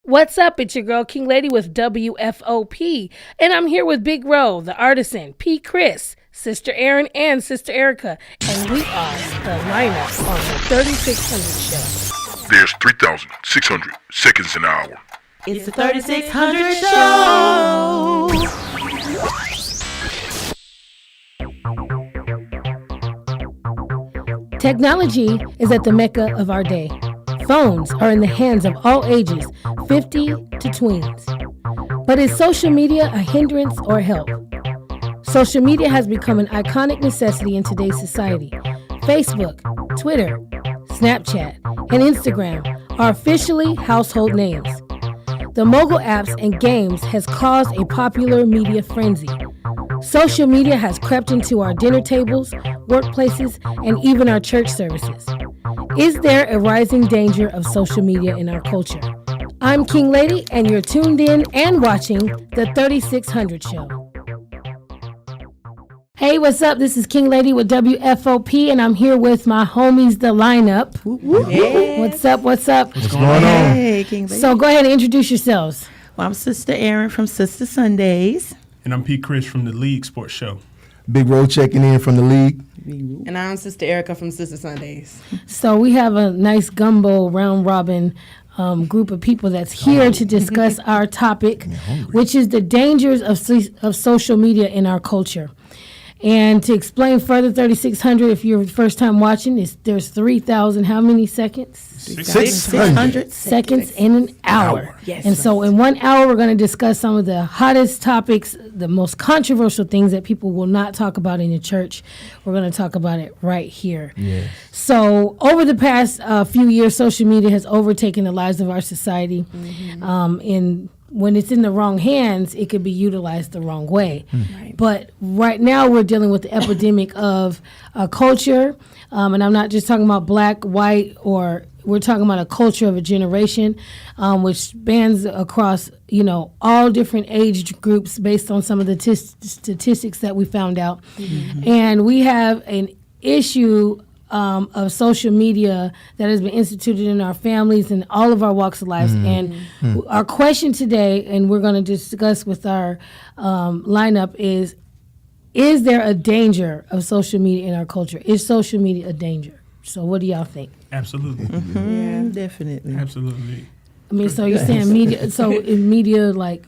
What's up? It's your girl King Lady with WFOP, and I'm here with Big Ro, the artisan, P. Chris, Sister Erin, and Sister Erica, and we are the lineup on the 3600 show. There's 3,600 seconds an hour. It's the 3600 show. Technology is at the mecca of our day. Phones are in the hands of all ages, 50 to tweens. But is social media a hindrance or help? Social media has become an iconic necessity in today's society. Facebook, Twitter, Snapchat, and Instagram are officially household names. The mobile apps and games has caused a popular media frenzy. Social media has crept into our dinner tables, workplaces, and even our church services. Is there a rising danger of social media in our culture? I'm King Lady, and you're tuned in and watching the 3600 show. Hey, what's up? This is King Lady with WFOP, and I'm here with my homies, the lineup. Yes. What's up? What's up? What's going on? Hey, King Lady. So go ahead and introduce yourselves. Well, I'm Sister Erin from Sister Sundays. And I'm P. Chris from the League Sports Show. Big Ro checking in from the league. And I'm Sister Erica from Sister Sundays. So we have a nice gumbo round robin group of people that's here to discuss our topic, which is the dangers of social media in our culture. And to explain further, 3600, if you're first time watching, there's 3,000, how many seconds? 600 Seconds in an hour. Yes. And so in 1 hour, we're going to discuss some of the hottest topics, the most controversial things that people will not talk about in the church. We're going to talk about it right here. Yes. So over the past few years, social media has overtaken the lives of our society. When it's in the wrong hands, it could be utilized the wrong way. Right. But right now, we're dealing with the epidemic of culture. And I'm not just talking about black, white, or we're talking about a culture of a generation, which spans across, all different age groups based on some of the statistics that we found out. And we have an issue of social media that has been instituted in our families and all of our walks of life. And our question today, and we're going to discuss with our lineup, is there a danger of social media in our culture? Is social media a danger? So what do y'all think? Absolutely. Yeah, definitely. Absolutely. I mean, so you're saying media, so is media like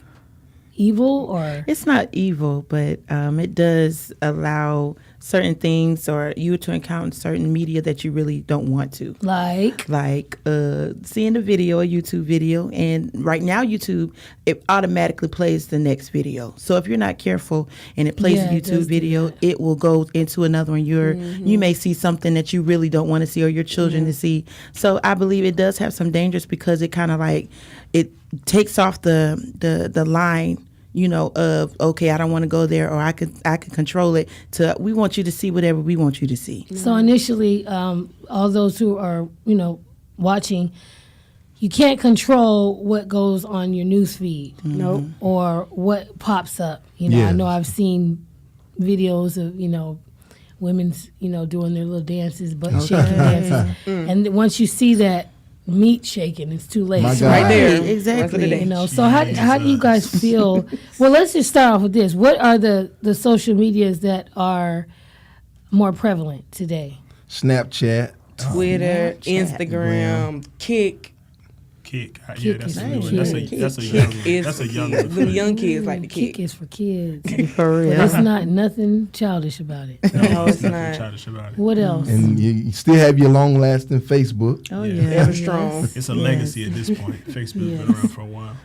evil or? It's not evil, but it does allow certain things or you to encounter certain media that you really don't want to. Like Seeing a video, a YouTube video, and right now YouTube, it automatically plays the next video. So if you're not careful and it plays a it does YouTube do video, that. it will go into another one. You may see something that you really don't want to see or your children to see. So I believe it does have some dangers because it kind of like, it takes off the line, of, okay, I don't want to go there, or I could control it, to we want you to see whatever we want you to see. So initially, all those who are, watching, you can't control what goes on your news feed. Nope. Or what pops up. I Yeah. know I've seen videos of, women's, doing their little dances, butt shaking dances. And once you see that meat shaking, it's too late. My So, God. Right there. Right, exactly. That's what it is. so how do you guys feel? Well, let's just start off with this. What are the social medias that are more prevalent today? Snapchat. Twitter, Snapchat. Instagram, Kick. Kick. Yeah, Kick that's is a for new one. kids. That's a Kick young is one. That's a young the one. young kids like the Kick Kick. is for kids. For real. There's not nothing childish about it. No, it's Nothing not. childish about it. What else? And you still have your long-lasting Facebook. Oh, Yeah. yeah. Ever strong. It's a legacy at this point. Facebook's been around for a while.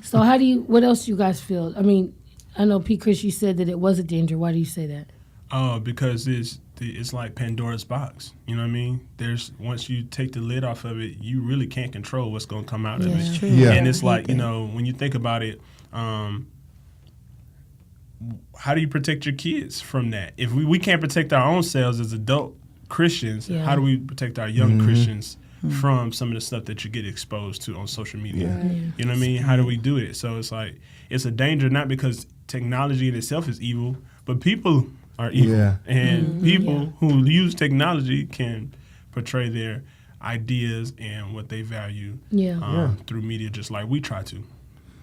So what else do you guys feel? I mean, I know P. Chris, you said that it was a danger. Why do you say that? Because it's like Pandora's box. You know what I mean? Once you take the lid off of it, you really can't control what's going to come out of Yeah. it. True. Yeah. And it's like, when you think about it, how do you protect your kids from that? If we can't protect our own selves as adult Christians, Yeah. how do we protect our young Christians from some of the stuff that you get exposed to on social media? Yeah. You know what I mean? How do we do it? So it's like, it's a danger not because technology in itself is evil, but people are evil. Yeah. And people who use technology can portray their ideas and what they value Yeah. through media, just like we try to.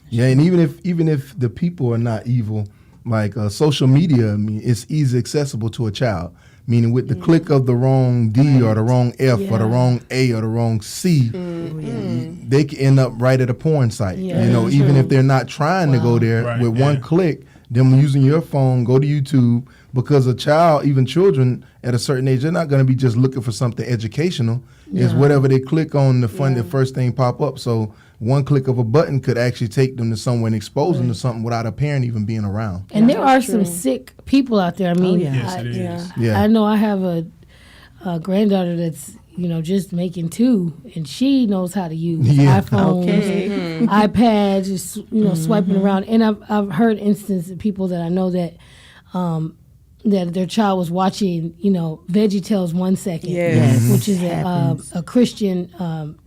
Yeah, and even if the people are not evil, like social media, I mean, it's easy accessible to a child. Meaning, with the click of the wrong D or the wrong F or the Yeah. wrong A or the wrong C, they can end up right at a porn site. Yeah. You know, even if they're not trying to go there, Right, with yeah. one click, them using your phone, go to YouTube, because a child, even children at a certain age, they're not going to be just looking for something educational. It's Yeah. whatever they click on, the first thing pop up. So one click of a button could actually take them to somewhere and expose them to something without a parent even being around. And there are some sick people out there. I mean, yeah. Yes, it is. Yeah. I know I have a granddaughter that's just making 2, and she knows how to use Yeah. iPhones, Okay. iPads, just swiping around. And I've heard instances of people that I know that that their child was watching VeggieTales 1 second, Yes. which is Happens. a Christian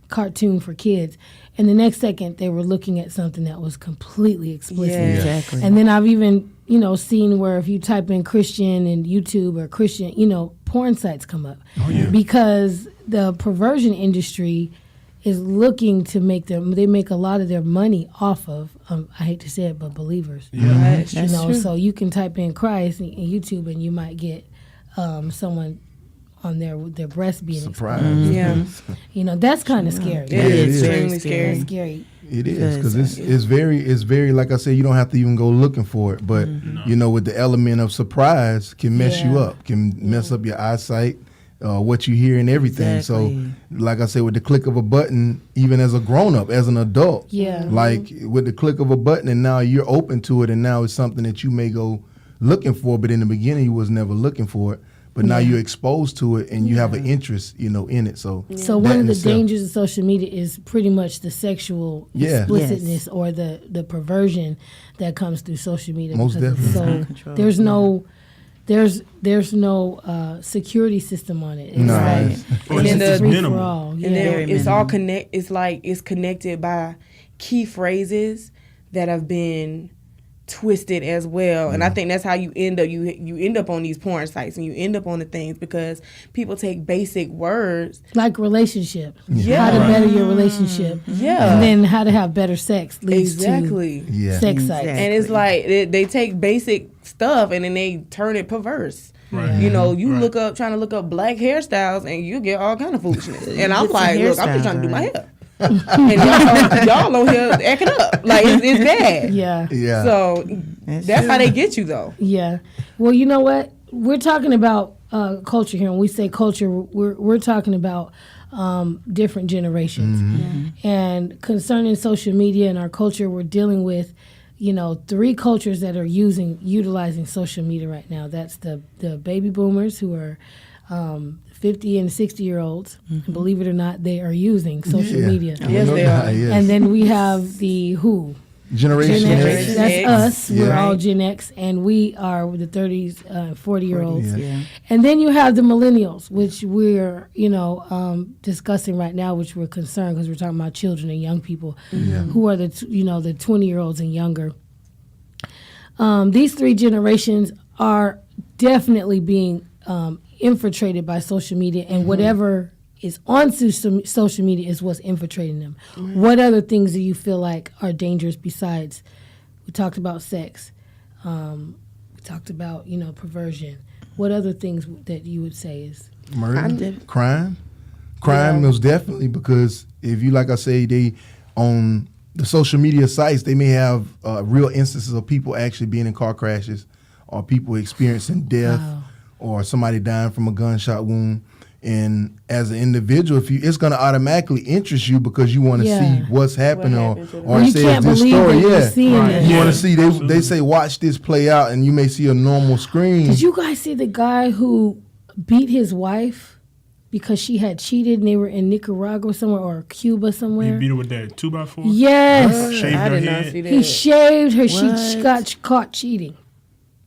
cartoon for kids, and the next second they were looking at something that was completely explicit. Yeah. Exactly. And then I've even, seen where if you type in Christian in YouTube or Christian, porn sites come up. Oh, yeah. Because the perversion industry is looking to they make a lot of their money off of, I hate to say it, but believers. Yeah. That's true. So you can type in Christ in YouTube and you might get someone on their breast being Surprise. exposed. Yeah. That's kind of scary. It Yeah, is it is. extremely That's scary. scary. It is, because Because, it's very like I said, you don't have to even go looking for it, but with the element of surprise can mess you Yeah. up, can mess up your eyesight, what you hear and everything. Exactly. So like I said, with the click of a button, even as a grown up, as an adult, Yeah. like with the click of a button, and now you're open to it, and now it's something that you may go looking for, but in the beginning you was never looking for it. But now you're exposed to it, and you have an interest, in it. So, So that one of in the itself- dangers of social media is pretty much the sexual Yeah. explicitness or the perversion that comes through social media. Most because it's definitely. Out of control. there's no security system on it. It's No, like it's- Or And it's then just the- free minimal. for all. And Yeah. then Very it's all minimal. it's connected by key phrases that have been twisted as well. And I think that's how you end up you end up on these porn sites and you end up on the things because people take basic words. Like relationship. Yeah. How to better your relationship. Yeah. And then how to have better sex leads Exactly. Yeah. to sex sites. Exactly. And it's like they take basic stuff and then they turn it perverse. Right. You know, you Right. trying to look up black hairstyles and you get all kind of foolishness. And I'm Get some like, look, I'm just hairstyles, trying to do my right. hair. And y'all on here acting up. Like it's bad. Yeah. Yeah. So that's true. how they get you though. Yeah. Well, you know what? We're talking about culture here. When we say culture, we're talking about different generations. And concerning social media and our culture, we're dealing with, 3 cultures that are utilizing social media right now. That's the baby boomers who are 50 and 60-year-olds. And believe it or not, they are using social Yeah. media. Yes, they are. Yes. And then we have the who? Generation Gen X. X. That's X. us. We're Yeah. all Gen X, and we are the 30s, 40-year-olds. Yeah. And then you have the millennials, which we're, discussing right now, which we're concerned because we're talking about children and young people who are the 20-year-olds and younger. These 3 generations are definitely being infiltrated by social media, and whatever is on social media is what's infiltrating them. What other things do you feel like are dangerous besides? We talked about sex. We talked about perversion. What other things that you would say is? Murder, crime most definitely, because if you, like I say, they on the social media sites, they may have real instances of people actually being in car crashes or people experiencing death or somebody dying from a gunshot wound. And as an individual, it's going to automatically interest you because you want to Yeah. see what's happening happened to them. or You it says can't this believe story. that you're Yeah, seeing Right. this. you want Yeah. to see they say watch this play out, and you may see a normal screen. Did you guys see the guy who beat his wife because she had cheated and they were in Nicaragua somewhere or Cuba You somewhere? beat her with that 2x4? Yes. Shaved I her did not head? see that. He shaved her. She What? got caught cheating.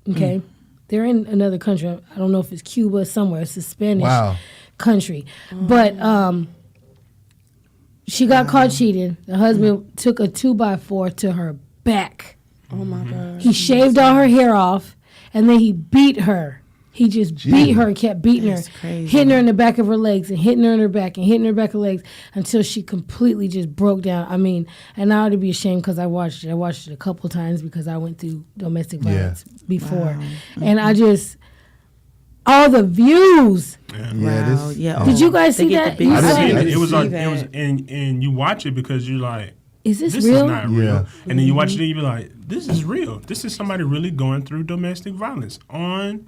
Okay. They're in another country. I don't know if it's Cuba somewhere. It's a Spanish Wow. country. But she got caught cheating. The husband took a 2x4 to her back. Oh my God. He shaved all her hair off and then he beat her He just beat her and kept beating That's her, crazy. hitting her in the back of her legs and hitting her in her back and hitting her back of her legs until she completely just broke down. I mean, and I ought to be ashamed because I watched it. I watched it a couple of times because I went through domestic violence before. And I just, all the views. Wow. Yeah. Did you guys They see get that? the You big- saw I it? didn't It was see like that. it was, and you watch it because you're like, Is this this real? is not real. Yeah. And then you watch it and you be like, this is real. This is somebody really going through domestic violence on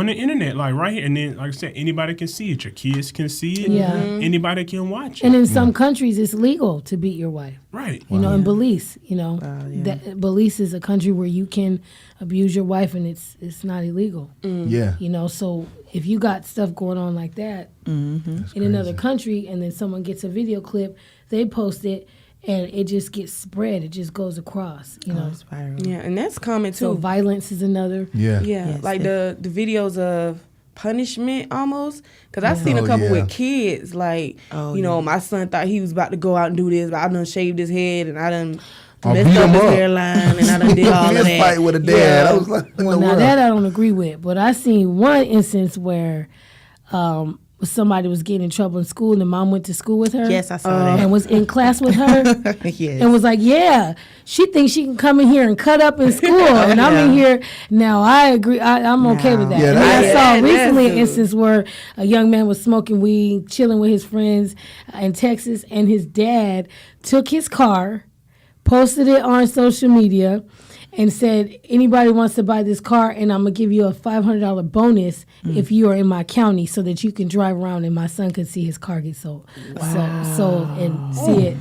the internet, like right here. And then, like I said, anybody can see it. Your kids can see it. Yeah. Anybody can watch it. And in some countries, it's legal to beat your wife. Right. You know, in Belize, you know, yeah. that Belize is a country where you can abuse your wife and it's not illegal. Yeah. You know, so if you got stuff going on like that in another country, and then someone gets a video clip, they post it, and it just gets spread. It just goes across. You know, It's viral. Yeah, and that's common too. so violence is another. Yeah. Yeah, Yes, like the videos of punishment almost. Because I've seen a Oh, couple yeah. with kids. Like, Oh, you know, yeah. my son thought he was about to go out and do this, but I done shaved his head and I done Or messed beat up him his up. hairline and I done did all of Fist that. fight with a dad. I was like, in Well, the now world? that I don't agree with, but I seen one instance where somebody was getting in trouble in school, and the mom went to school with her. Yes, I saw that. And was in class with her. Yes. And was like, yeah, she thinks she can come in here and cut up in school. And I'm in here. Now, I agree. I'm okay with that. Yeah, and then I that- saw yeah, recently an that's- instance where a young man was smoking weed, chilling with his friends in Texas, and his dad took his car, posted it on social media, and said, anybody wants to buy this car, and I'm going to give you a $500 bonus if you are in my county so that you can drive around and my son can see his car get sold, sold and see it.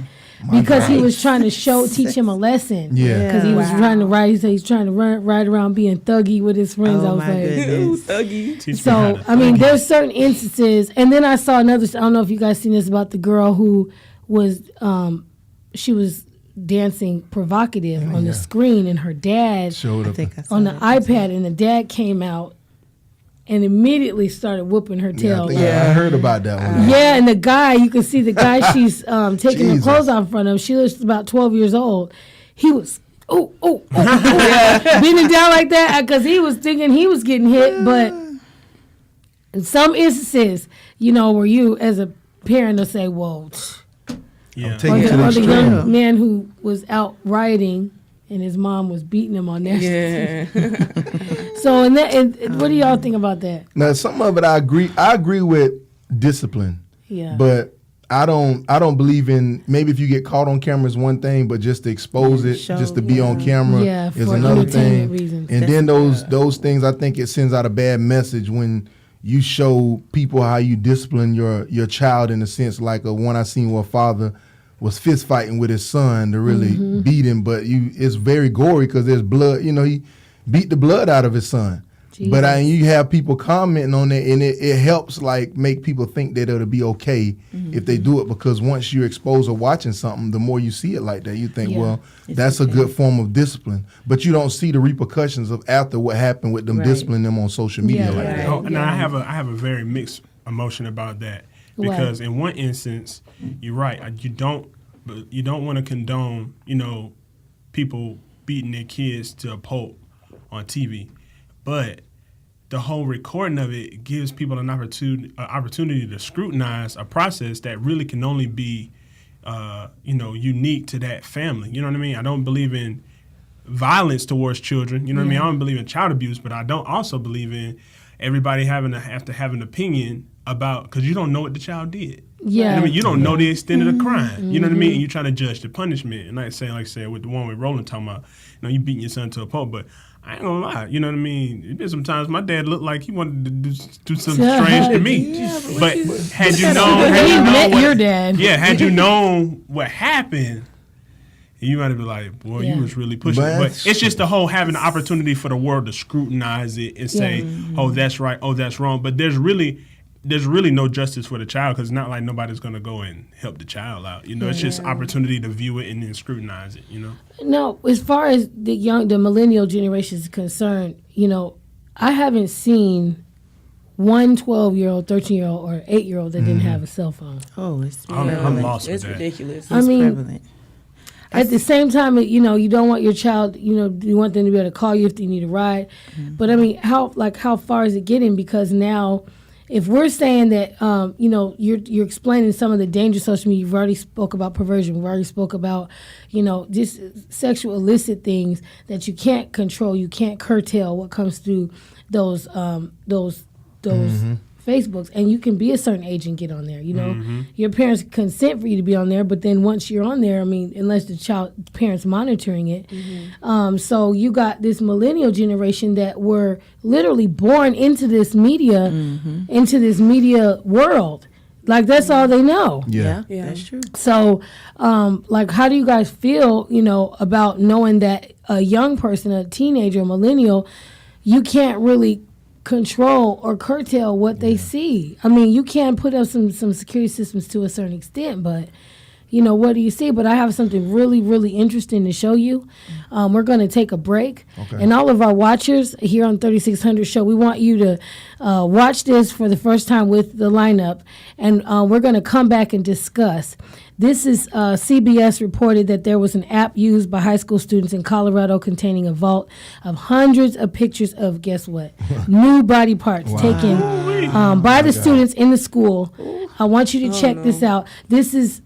Because he was trying to teach him a lesson. Yeah. Because he was trying to ride, he said he's trying to ride around being thuggy with his friends. I Oh, was my like, goodness. Ooh, thuggy. Teach me how so, to I mean, thug. there's certain instances. And then I saw another, I don't know if you guys seen this, about the girl who was, she was dancing provocative on the screen, and her dad Showed I up. think I saw on the that. iPad, and the dad came out and immediately started whooping her Yeah, I, tail. think like- I heard about that one. yeah, and the guy, you can see the guy she's taking her Jesus. clothes off in front of. She was about 12 years old. He was, bending down like that because he was thinking he was getting hit. But in some instances, you know, where you as a parent will say, well, Yeah. Take or it to the, the or the extreme. young man who was out rioting and his mom was beating him on national Yeah. TV. So, what do y'all think about that? Now, some of it I agree. I agree with discipline, Yeah. but I don't believe in. Maybe if you get caught on camera is one thing, but just to expose it, Show, just to be on camera Yeah, is for another entertainment thing. reasons. And then those things, I think it sends out a bad message when you show people how you discipline your child, in a sense, like a one I seen where a father was fist fighting with his son to really Mm-hmm. beat him, but it's very gory because there's blood. You know, he beat the blood out of his son. But you have people commenting on it, and it helps like make people think that it'll be okay if they do it, because once you're exposed or watching something, the more you see it like that, you think, Yeah. well, that's a good form of discipline. But you don't see the repercussions of after what happened with them Right. disciplining them on social media Yeah, like right. that. Oh, now I have a very mixed emotion about that, Why? because in one instance, you're right. You don't want to condone, you know, people beating their kids to a pulp on TV, but the whole recording of it gives people an opportunity to scrutinize a process that really can only be, unique to that family. You know what I mean? I don't believe in violence towards children. You know what I mean? I don't believe in child abuse, but I don't also believe in everybody have to have an opinion about, because you don't know what the child did. Yeah. You know what I mean? You don't know the extent of the crime. You know what I mean? And you're trying to judge the punishment. And like I said, with the one with Roland talking about, you beating your son to a pulp, but I ain't gonna lie, you know what I mean? It been sometimes my dad looked like he wanted to do something strange to me. But had you known met what- your dad. Yeah, had you known what happened, you might have been like, boy, Yeah. you was really pushing. But- But it's just the whole having the opportunity for the world to scrutinize it and say, oh, that's right, oh, that's wrong. But there's really no justice for the child, because it's not like nobody's going to go and help the child out. You know, it's just opportunity to view it and then scrutinize it, you know? No, as far as the millennial generation is concerned, you know, I haven't seen one 12-year-old, 13-year-old, or 8-year-old that didn't have a cell phone. Oh, it's I'm prevalent. lost with It's that. ridiculous. I It's mean, prevalent. At the same time, you know, you don't want your child, you know, you want them to be able to call you if they need a ride. But I mean, how far is it getting? Because now, if we're saying that, you know, you're explaining some of the dangers of social media, you've already spoke about perversion, we've already spoke about, you know, just sexual illicit things that you can't control, you can't curtail what comes through those Facebooks, and you can be a certain age and get on there. You know, your parents consent for you to be on there, but then once you're on there, I mean, unless the parents monitoring it, so you got this millennial generation that were literally born into this media, world. Like that's all they know. Yeah, that's true. So, like, how do you guys feel, you know, about knowing that a young person, a teenager, a millennial, you can't really control or curtail what they see? I mean, you can put up some security systems to a certain extent, but you know, what do you see? But I have something really, really interesting to show you. We're going to take a break. Okay. And all of our watchers here on 3600 Show, we want you to watch this for the first time with the lineup. And we're going to come back and discuss. This is CBS reported that there was an app used by high school students in Colorado containing a vault of hundreds of pictures of, guess what, new body parts taken by the students in the school. I want you to check this out. This is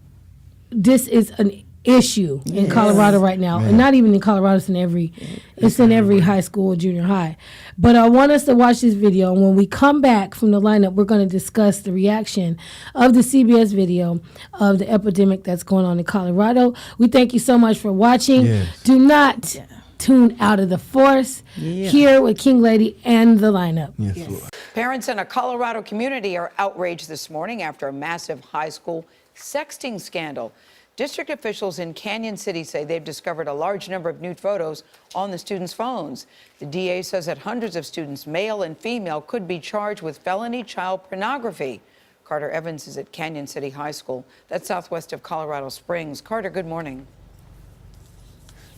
an issue in Colorado right now, and not even in Colorado. It's in every high school, junior high. But I want us to watch this video, and when we come back from the lineup, we're going to discuss the reaction of the CBS video of the epidemic that's going on in Colorado. We thank you so much for watching. Yes. Do not tune out of the force. Here with King Lady and the lineup. Yes. Parents in a Colorado community are outraged this morning after a massive high school sexting scandal. District officials in Canyon City say they've discovered a large number of nude photos on the students' phones. The DA says that hundreds of students, male and female, could be charged with felony child pornography. Carter Evans is at Canyon City High School. That's southwest of Colorado Springs. Carter, good morning.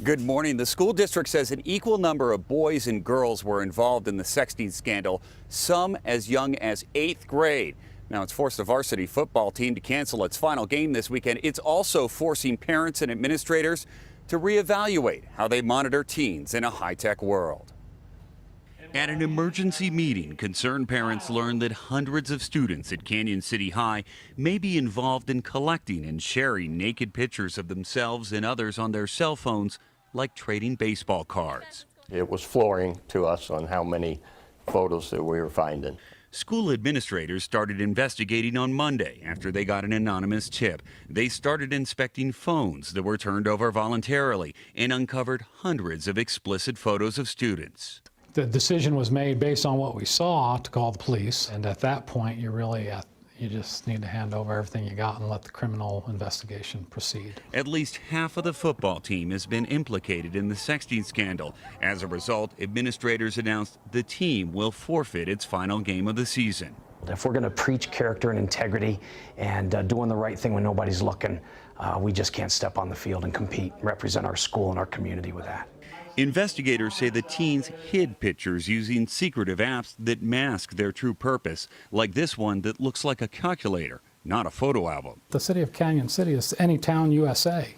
Good morning. The school district says an equal number of boys and girls were involved in the sexting scandal, some as young as 8th grade. Now, it's forced the varsity football team to cancel its final game this weekend. It's also forcing parents and administrators to reevaluate how they monitor teens in a high-tech world. At an emergency meeting, concerned parents learned that hundreds of students at Canyon City High may be involved in collecting and sharing naked pictures of themselves and others on their cell phones, like trading baseball cards. It was flooring to us on how many photos that we were finding. School administrators started investigating on Monday after they got an anonymous tip. They started inspecting phones that were turned over voluntarily and uncovered hundreds of explicit photos of students. The decision was made based on what we saw to call the police, and at that point you just need to hand over everything you got and let the criminal investigation proceed. At least half of the football team has been implicated in the sexting scandal. As a result, administrators announced the team will forfeit its final game of the season. If we're going to preach character and integrity and doing the right thing when nobody's looking, we just can't step on the field and compete, represent our school and our community with that. Investigators say the teens hid pictures using secretive apps that mask their true purpose, like this one that looks like a calculator, not a photo album. The city of Canyon City is any town USA.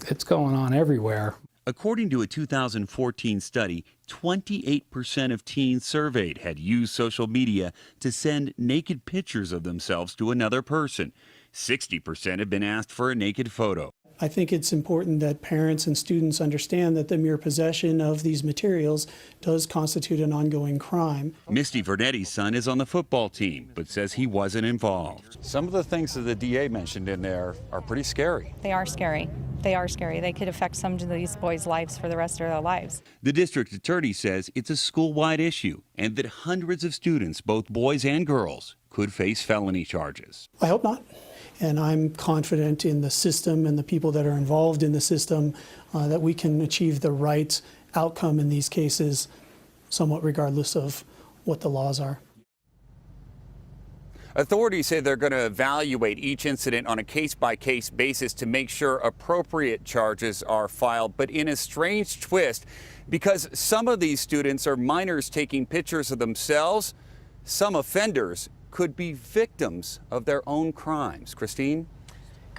It's going on everywhere. According to a 2014 study, 28% of teens surveyed had used social media to send naked pictures of themselves to another person. 60% have been asked for a naked photo. I think it's important that parents and students understand that the mere possession of these materials does constitute an ongoing crime. Misty Vernetti's son is on the football team, but says he wasn't involved. Some of the things that the DA mentioned in there are pretty scary. They are scary. They are scary. They could affect some of these boys' lives for the rest of their lives. The district attorney says it's a school-wide issue and that hundreds of students, both boys and girls, could face felony charges. I hope not. And I'm confident in the system and the people that are involved in the system that we can achieve the right outcome in these cases, somewhat regardless of what the laws are. Authorities say they're going to evaluate each incident on a case-by-case basis to make sure appropriate charges are filed. But in a strange twist, because some of these students are minors taking pictures of themselves, some offenders could be victims of their own crimes. Christine?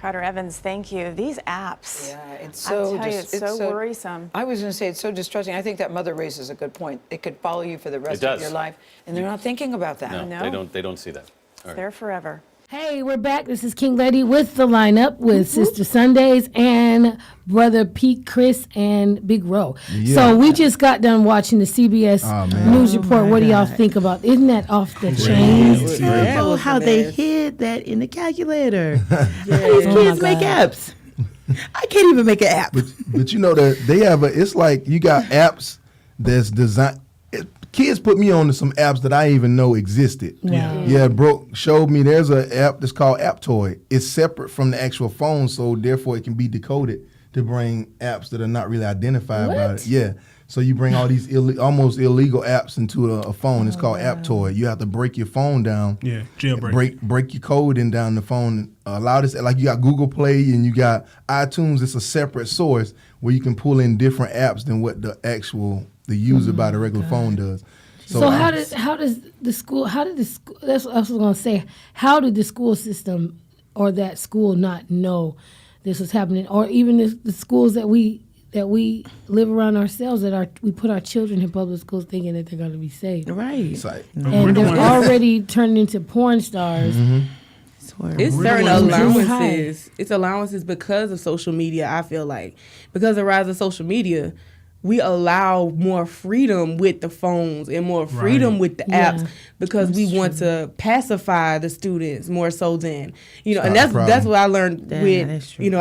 Carter Evans, thank you. These apps, Yeah, it's so, I tell you, it's so worrisome. I was going to say it's so distressing. I think that mother raises a good point. It could follow you for the rest of your life, and they're not thinking about that. No. They don't see that. All right. There forever. Hey, we're back. This is King Lady with the lineup with Sister Sundays and Brother Pete, Chris, and Big Ro. Yeah. So we just got done watching the CBS News Report. What do y'all think about? Isn't that off the chain? It's terrible how they hid that in the calculator. These kids make apps. I can't even make an app. But you know that they have it's like you got apps that's designed. Kids put me on to some apps that I didn't even know existed. Wow. Yeah, Brooke showed me there's an app that's called Aptoid. It's separate from the actual phone, so therefore it can be decoded to bring apps that are not really identified by it. Yeah. So you bring all these almost illegal apps into a phone. It's called Aptoid. You have to break your phone down. Yeah, jailbreak. Break your code in down the phone. Allow this, like you got Google Play and you got iTunes. It's a separate source where you can pull in different apps than what the user by the regular phone does. So how did the school? That's what I was going to say. How did the school system or that school not know this was happening, or even the schools that we live around ourselves we put our children in public schools thinking that they're going to be safe, right? And they're already turning into porn stars. It's certain allowances. It's allowances because of social media. I feel like because of the rise of social media, we allow more freedom with the phones and more freedom with the apps because we want to pacify the students more so than and that's what I learned with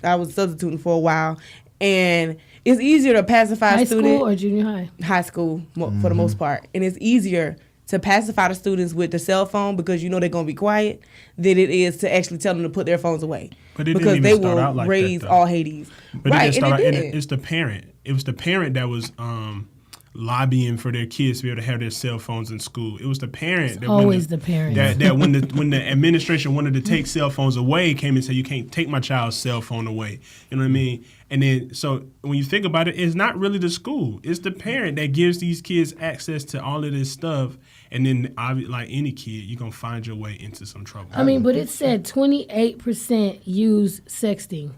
I was substituting for a while, and it's easier to pacify high a student. High school or junior high? School for the most part, and it's easier to pacify the students with the cell phone because they're going to be quiet than it is to actually tell them to put their phones away. But it because didn't they even start will out like raise that, all Hades. But right, it's the parent. It was the parent that was lobbying for their kids to be able to have their cell phones in school. It was the parent. That always the parent. That when the administration wanted to take cell phones away, came and said, you can't take my child's cell phone away. You know what I mean? And then, so when you think about it, it's not really the school. It's the parent that gives these kids access to all of this stuff. And then, like any kid, you're going to find your way into some trouble. I mean, but it said 28% use sexting.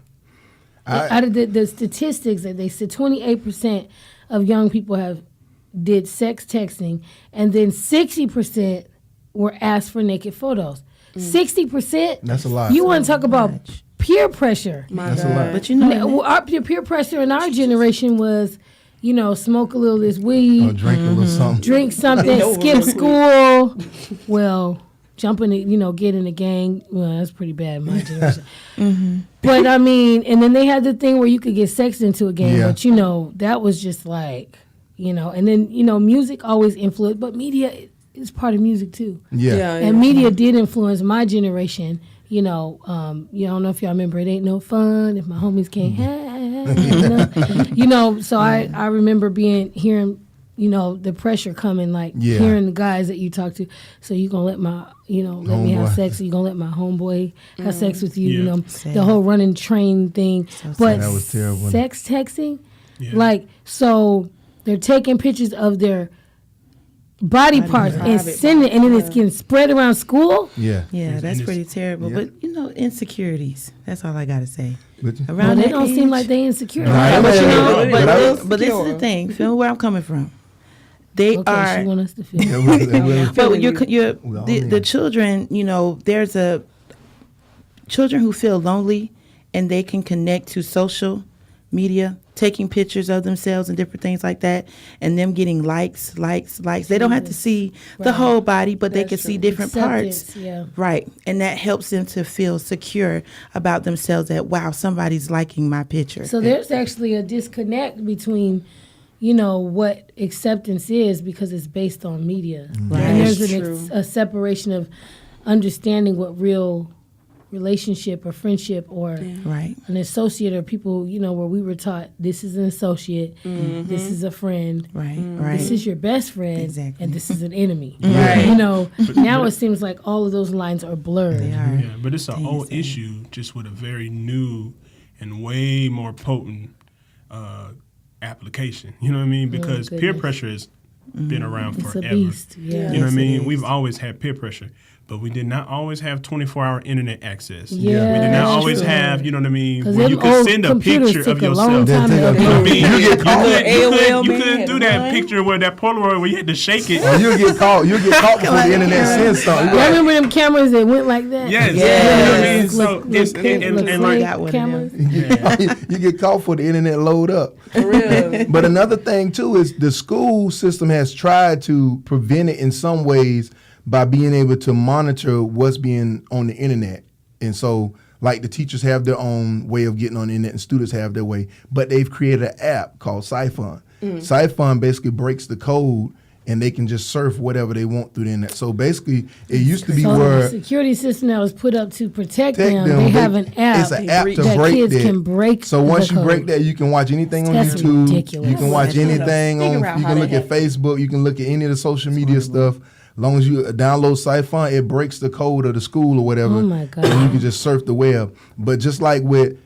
Out of the statistics that they said, 28% of young people did sex texting, and then 60% were asked for naked photos. 60%? That's a lot. You want to talk about peer pressure. That's a lot. But our peer pressure in our generation was, smoke a little of this weed. Or drink a little something. Drink something, skip school. Well, jump in, get in a gang. Well, that's pretty bad in my generation. But, I mean, and then they had the thing where you could get sexed into a gang. But, that was just like, and then, music always influenced. But media is part of music, too. Yeah. And media did influence my generation. You don't know if y'all remember, it ain't no fun if my homies can't have. So I remember hearing, the pressure coming, like hearing the guys that you talk to. So you gonna let let me have sex, or you gonna let my homeboy have sex with you, the whole running train thing. But that was terrible. Sex texting, so they're taking pictures of their body parts and sending it, and then it's getting spread around school. Yeah, that's pretty terrible. But insecurities. That's all I gotta say. Around they don't seem like they insecure. But this is the thing. Feel where I'm coming from. They are. She want us to feel. But the children. There's children who feel lonely, and they can connect to social media, taking pictures of themselves and different things like that, and them getting likes. They don't have to see the whole body, but they can see different parts. Right. And that helps them to feel secure about themselves that, wow, somebody's liking my picture. So there's actually a disconnect between, what acceptance is because it's based on media. Right. And there's a separation of understanding what real relationship or friendship or an associate or people, where we were taught this is an associate, this is a friend, this is your best friend, and this is an enemy. Now it seems like all of those lines are blurred. Yeah, but it's an old issue just with a very new and way more potent application. You know what I mean? Because peer pressure has been around forever. It's a beast. Yeah. You know what I mean? We've always had peer pressure. but we did not always have 24-hour internet access. Yeah, we did not that's always true. have, you know what I mean, 'Cause where them you could old send a computers picture took of a long yourself. time to You know what I mean? You get caught. You couldn't do that picture where that Polaroid where you had to shake it. Or you'll get caught. You'll get caught before the internet sends something. I remember them cameras that went like that. Yes. Yes. You know what I mean? So and like Got one of cameras. them. You get caught for the internet load up. For real. But another thing too is the school system has tried to prevent it in some ways by being able to monitor what's being on the internet. And so like the teachers have their own way of getting on the internet and students have their way, but they've created an app called Siphon. Siphon basically breaks the code and they can just surf whatever they want through the internet. So basically it used to be So where the security system that was put up to protect them, them, they have an app, it's an app to that break kids that. can break. So once the you break code. that, you can watch anything on That's YouTube. ridiculous. You can watch That's what anything I'm on. figure out You how can the look at heck- Facebook. You can look at any of the social media stuff. As long as you download Siphon, it breaks the code of the school or whatever. Oh my God. And you can just surf the web. But just like with,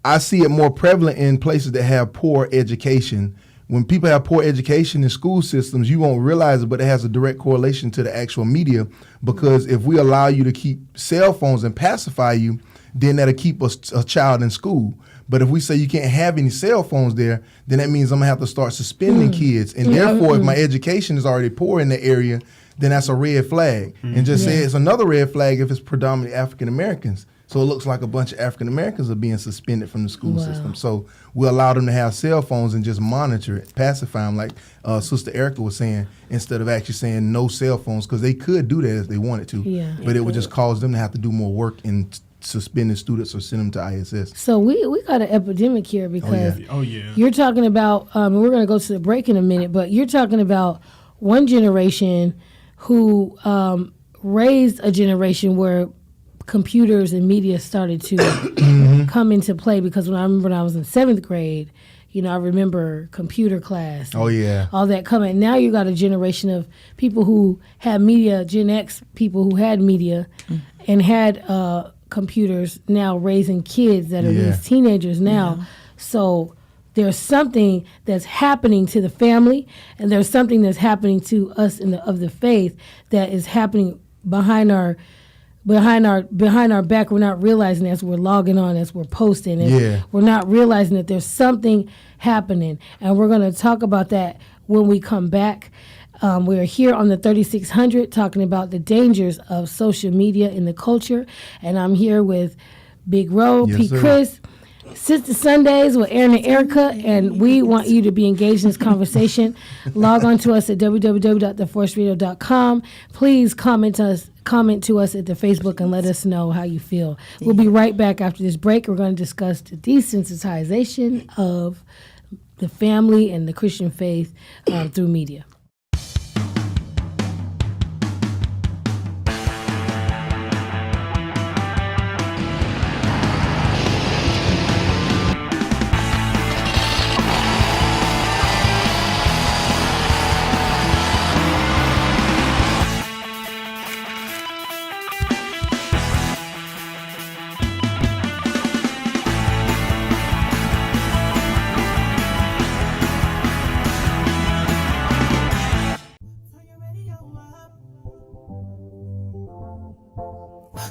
I see it more prevalent in places that have poor education. When people have poor education in school systems, you won't realize it, but it has a direct correlation to the actual media. Because if we allow you to keep cell phones and pacify you, then that'll keep a child in school. But if we say you can't have any cell phones there, then that means I'm gonna have to start suspending kids. And therefore, if my education is already poor in the area, then that's a red flag. And just say it's another red flag if it's predominantly African Americans. So it looks like a bunch of African Americans are being suspended from the school system. So we allow them to have cell phones and just monitor it, pacify them, like Sister Erica was saying, instead of actually saying no cell phones, because they could do that if they wanted to. Yeah. But it would just cause them to have to do more work in suspending students or send them to ISS. So we got an epidemic here because Oh yeah. you're talking about, we're going to go to the break in a minute, but you're talking about one generation who raised a generation where computers and media started to come into play. Because when I was in 7th grade, you know, I remember computer class. Oh, yeah. All that coming. Now you got a generation of people who had media, Gen X people who had media and had computers now raising kids that are these teenagers now. So there's something that's happening to the family, and there's something that's happening to us of the faith that is happening behind our back. We're not realizing as we're logging on, as we're posting, and we're not realizing that there's something happening. And we're going to talk about that when we come back. We're here on the 3600 talking about the dangers of social media in the culture. And I'm here with Big Ro, P. sir. Chris, Sister Sundays with Aaron and Erica, and we want you to be engaged in this conversation. Log on to us at www.theforceradio.com. Please comment to us at the Facebook and let us know how you feel. We'll be right back after this break. We're going to discuss the desensitization of the family and the Christian faith through media.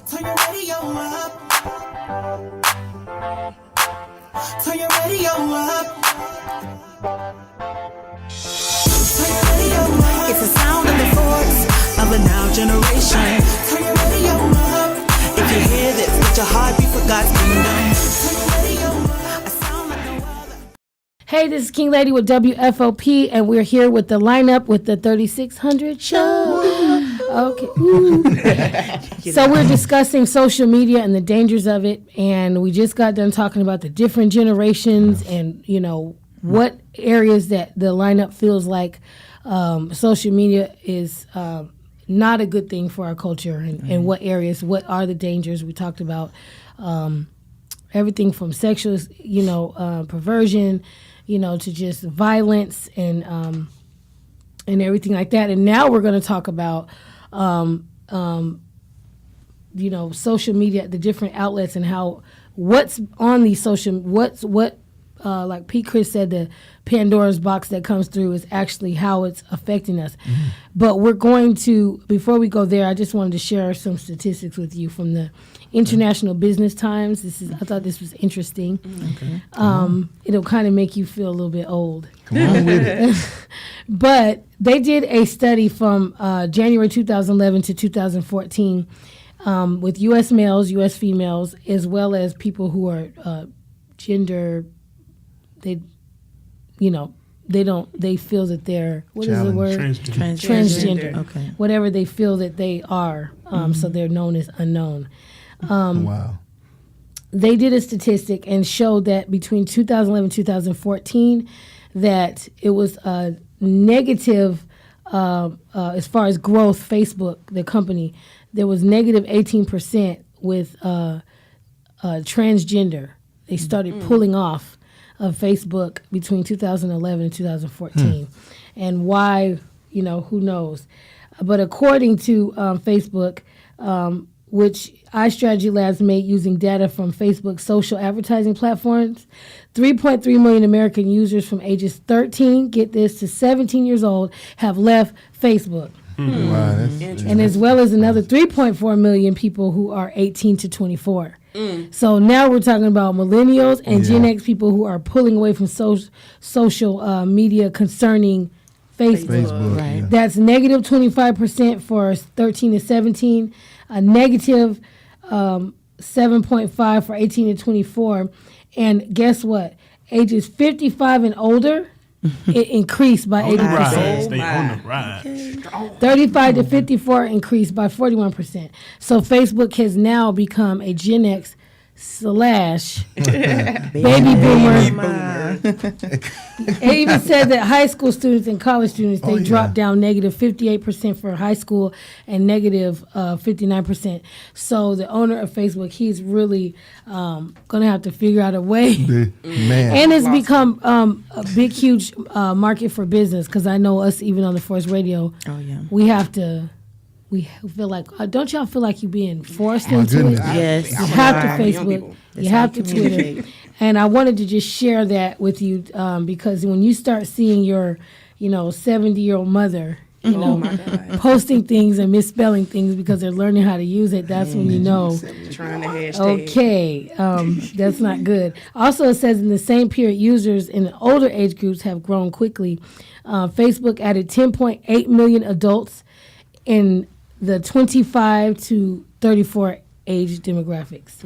Turn your radio up. Turn your radio up. Turn your radio up. It's the sound of the voice of a now generation. Turn your radio up. If you hear this, let your heart beat for God's kingdom. Turn your radio up. A sound like no other. Hey, this is King Lady with WFOP, and we're here with the lineup with the 3600 show. Okay. So we're discussing social media and the dangers of it, and we just got done talking about the different generations and, you know, what areas that the lineup feels like social media is not a good thing for our culture, and what areas, what are the dangers. We talked about everything from sexual, perversion, to just violence and everything like that. And now we're going to talk about social media, the different outlets, and how what's on these social, what like P. Chris said, the Pandora's box that comes through is actually how it's affecting us. But we're going to, before we go there, I just wanted to share some statistics with you from the International Business Times. I thought this was interesting. It'll kind of make you feel a little bit old. Come on with it. But they did a study from January 2011 to 2014 with U.S. males, U.S. females, as well as people who are gender. They feel that they're, what is the word? Transgender. Okay. Whatever they feel that they are, so they're known as unknown. Wow. They did a statistic and showed that between 2011 and 2014, that it was a negative as far as growth. Facebook, the company, there was negative 18% with transgender. They started pulling off of Facebook between 2011 and 2014. And why, who knows? But according to Facebook, which iStrategy Labs made using data from Facebook's social advertising platforms, 3.3 million American users from ages 13, get this, to 17 years old have left Facebook. Wow, And as well as another 3.4 million people who are 18 to 24. So now we're talking about millennials and Gen X people who are pulling away from social media concerning Facebook. Right. That's negative 25% for 13 to 17, a negative 7.5 for 18 to 24. And guess what? Ages 55 and older, it increased by 80%. Stay on the ride. 35 to 54 increased by 41%. So Facebook has now become a Gen X / baby boomer. It even said that high school students and college students, they dropped down negative 58% for high school and negative 59%. So the owner of Facebook, he's really going to have to figure out a way. Man. And it's become a big, huge market for business, because I know us, even on the Force Radio, we have to. We feel like, don't y'all feel like you're being forced into it? Yes. You have to Facebook. You have to Twitter. And I wanted to just share that with you because when you start seeing your, 70-year-old mother, posting things and misspelling things because they're learning how to use it, that's when you know, Trying to hashtag. okay, that's not good. Also, it says in the same period, users in the older age groups have grown quickly. Facebook added 10.8 million adults in the 25 to 34 age demographics.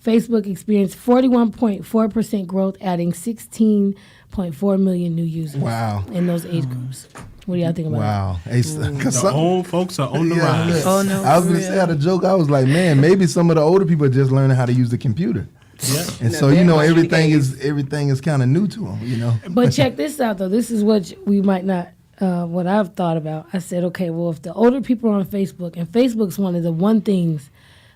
Facebook experienced 41.4% growth, adding 16.4 million new users in those age groups. What do y'all think about Wow. The old folks are on the rise. Oh, no, I was for going to say, real. I had a joke. I was like, man, maybe some of the older people are just learning how to use the computer. Yeah. And so, everything is kind of new to them, But check this out, though. This is what we might not, what I've thought about. I said, okay, well, if the older people are on Facebook, and Facebook's one of the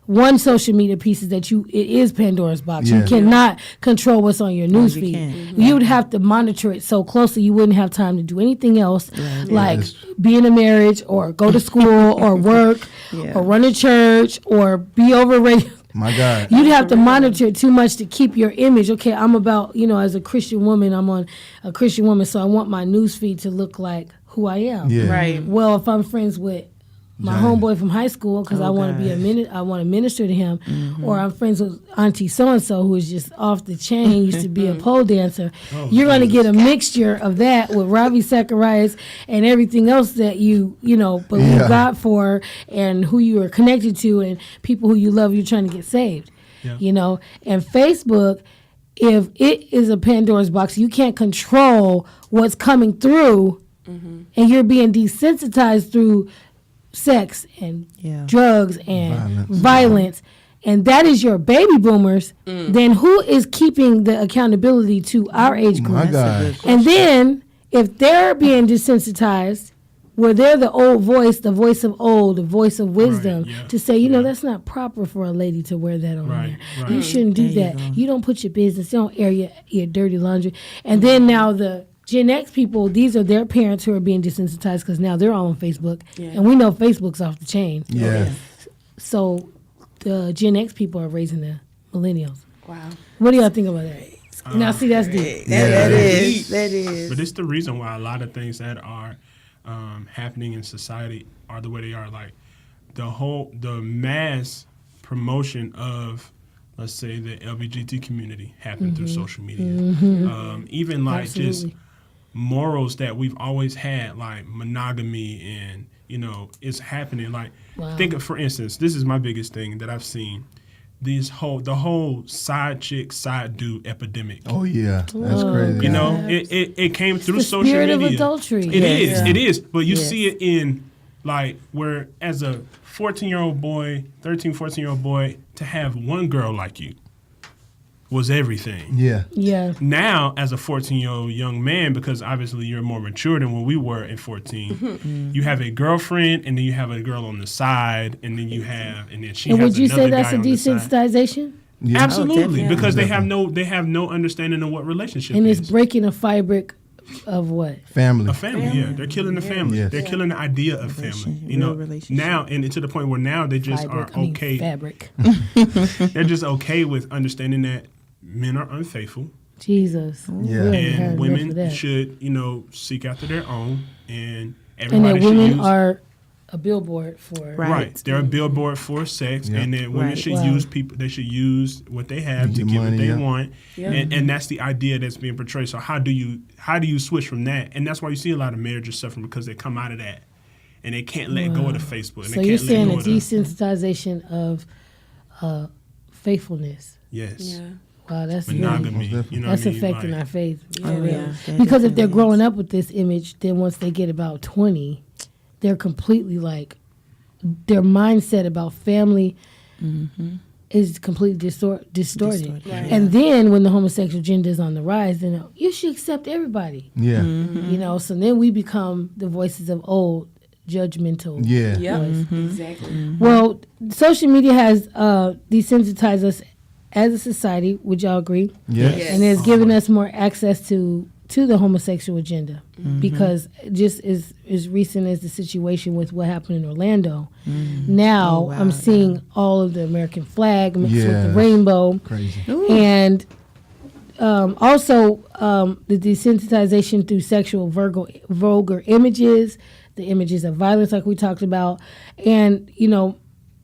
one social media pieces that it is Pandora's box. Yeah. You cannot control what's on your newsfeed. You would have to monitor it so closely you wouldn't have time to do anything else, like be in a marriage or go to school or work or run a church or be over radio. My God. You'd have to monitor it too much to keep your image. Okay, I'm about, as a Christian woman, I'm on a Christian woman, so I want my newsfeed to look like who I am. Yeah. Right. Well, if I'm friends with my homeboy from high school because I want to be I want to minister to him, or I'm friends with Auntie so and so who is just off the chain, used to be a pole dancer. You're going to get a mixture of that with Ravi Zacharias and everything else that you believe God for, and who you are connected to, and people who you love. You're trying to get saved. Yeah. And Facebook, if it is a Pandora's box, you can't control what's coming through, and you're being desensitized through sex and drugs and violence, and that is your baby boomers, then who is keeping the accountability to our age group? My God. And then if they're being desensitized, where they're the old voice, the voice of old, the voice of wisdom, to say, that's not proper for a lady to wear that on there. Right. You shouldn't do that. You don't put your business, you don't air your dirty laundry. And then now the Gen X people, these are their parents who are being desensitized because now they're all on Facebook. And we know Facebook's off the chain. Yeah. So the Gen X people are raising the millennials. Wow. What do y'all think about that? Now, see, that's deep. That is. But it's the reason why a lot of things that are happening in society are the way they are. Like the mass promotion of, let's say, the LGBT community happened through social media. Even like just morals that we've always had, like monogamy, and it's happening. Like think of, for instance, this is my biggest thing that I've seen. The whole side chick, side dude epidemic. Oh yeah, that's crazy. It came through the social spirit media. of adultery. It is. But you see it in like where as a 14-year-old boy, 13, 14-year-old boy, to have one girl like you was everything. Yeah. Now, as a 14-year-old young man, because obviously you're more mature than when we were at 14, you have a girlfriend, and then you have a girl on the side, and then you have, and then she. And has would you say another that's a guy on the side. desensitization? Yeah. Absolutely, because they Definitely. have no understanding of what relationship And is. it's breaking a fabric of what? Family. A family, yeah. They're killing the family. Yes. They're killing the idea of family. Now, and to the point where now they just okay. Fabric. They're just okay with understanding that men are unfaithful. Jesus. Yeah. And women should, seek after their own, and And everybody that women should use. are a billboard for. Right. They're a billboard for sex, Yep. and that women should use people. They should use what they have to Get get what money, they yeah. want, and that's the idea that's being portrayed. So how do you switch from that? And that's why you see a lot of marriages suffering, because they come out of that, and they can't let go of the Facebook. And So they you're can't saying let a go of the, desensitization of faithfulness. yes. Yeah. Wow, that's Monogamy. really, You know that's what I mean? affecting Like, our faith. Oh, really. yeah. Because if they're growing up with this image, then once they get about 20, they're completely like, their mindset about family is completely distorted. Right. And then when the homosexual agenda is on the rise, then you should accept everybody. Yeah. So then we become the voices of old, judgmental. Yeah. Yep. Exactly. Well, social media has desensitized us as a society. Would y'all agree? Yes. And it's given us more access to the homosexual agenda, because just as recent as the situation with what happened in Orlando, now I'm seeing all of the American flag mixed with the rainbow. Crazy. And also the desensitization through sexual vulgar images, the images of violence like we talked about, and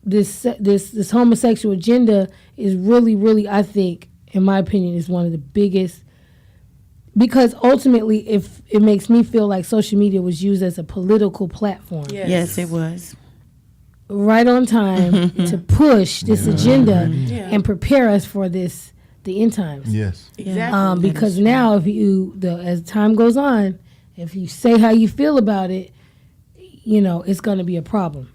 this homosexual agenda is really, I think, in my opinion, is one of the biggest, because ultimately if it makes me feel like social media was used as a political platform. Yes, it was. Right on time to push this agenda and prepare us for the end times. Yes. Exactly. Because now as time goes on, if you say how you feel about it, it's going to be a problem.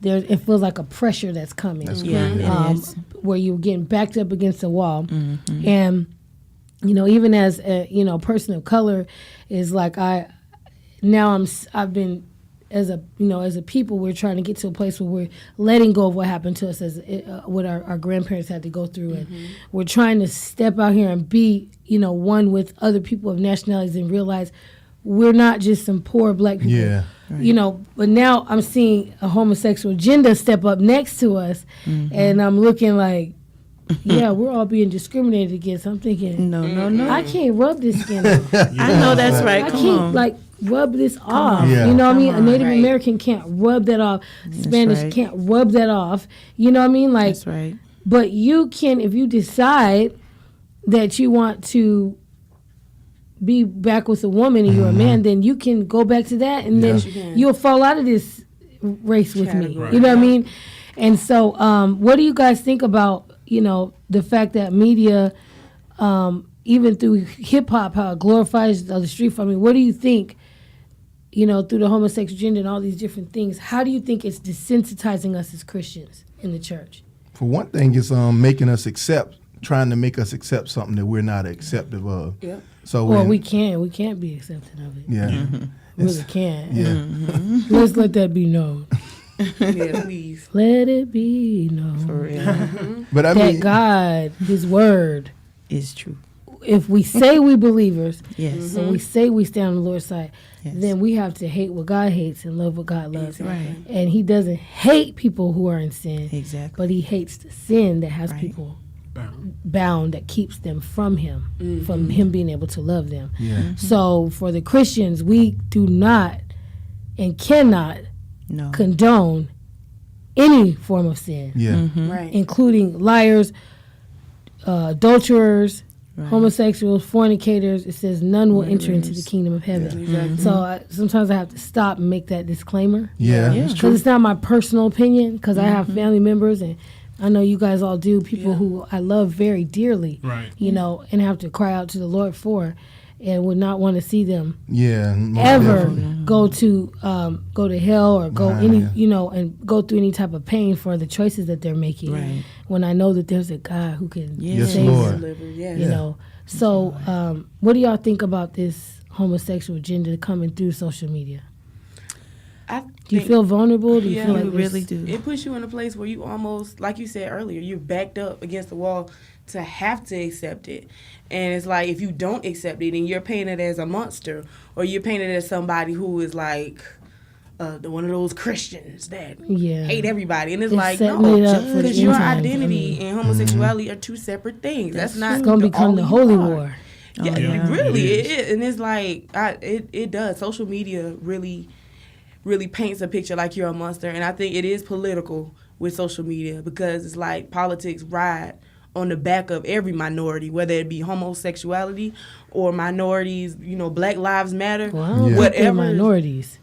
It feels like a pressure that's coming. That's Where you're getting backed up against the wall. And even as a person of color, is like I've been as a people, we're trying to get to a place where we're letting go of what happened to us, as what our grandparents had to go through, and we're trying to step out here and be one with other people of nationalities and realize we're not just some poor black people. Yeah. But now I'm seeing a homosexual agenda step up next to us, and I'm looking like, yeah, we're all being discriminated against. I'm thinking, No. I can't rub this skin off. I know that's right. I Come can't on. rub this off. Yeah. You know what I mean? A Come Native on. American can't rub that off. Spanish right. can't rub that off. You know what I mean? Like, That's right. but you can, if you decide that you want to be back with a woman and you're a man, then you can go back to that, and Yeah. then you'll fall out of this race with me. Category. You know what I mean? And so, what do you guys think about the fact that media, even through hip hop, how it glorifies the street fight? I mean, what do you think? Through the homosexual agenda and all these different things, how do you think it's desensitizing us as Christians in the church? For one thing, it's trying to make us accept something that we're not acceptive of. Yeah. So Well, we can't be accepting of it. yeah. Really can't. Yeah. Let's let that be known. Yeah, please. Let it be known For real. But I that mean, God, His Word, It's true. if we say we believers, Yes. and we say we stand on the Lord's side, Yes. then we have to hate what God hates and love what God loves. Right. And He doesn't hate people who are in sin, Exactly. but He hates the sin that has Right. people bound that keeps them from him, from him being able to love them. Yeah. So for the Christians, we do not and cannot condone any form of sin, Right. including liars, adulterers, homosexuals, fornicators. It says none will enter into the kingdom of heaven. So sometimes I have to stop and make that disclaimer. Because it's not my personal opinion, because I have family members, and I know you guys all do, people who I love very dearly, you know, and have to cry out to the Lord for, and would not want to see them ever go to hell or go you know, and go through any type of pain for the choices that they're making. When I know that there's a God who can save them, you know. So what do y'all think about this homosexual agenda coming through social media? Do you feel vulnerable? Do you feel like you really do? It puts you in a place where you almost, like you said earlier, you're backed up against the wall to have to accept it. And it's like, if you don't accept it and you're painted as a monster, or you're painted as somebody who is like one of those Christians that hate everybody. And it's like, no, because your identity and homosexuality are two separate things. That's not it's going to become the holy war. Yeah, really, it is. And it's like, it does. Social media really paints a picture like you're a monster. And I think it is political with social media, because it's like politics ride on the back of every minority, whether it be homosexuality or minorities, you know, Black Lives Matter, Well, I don't think they're minorities.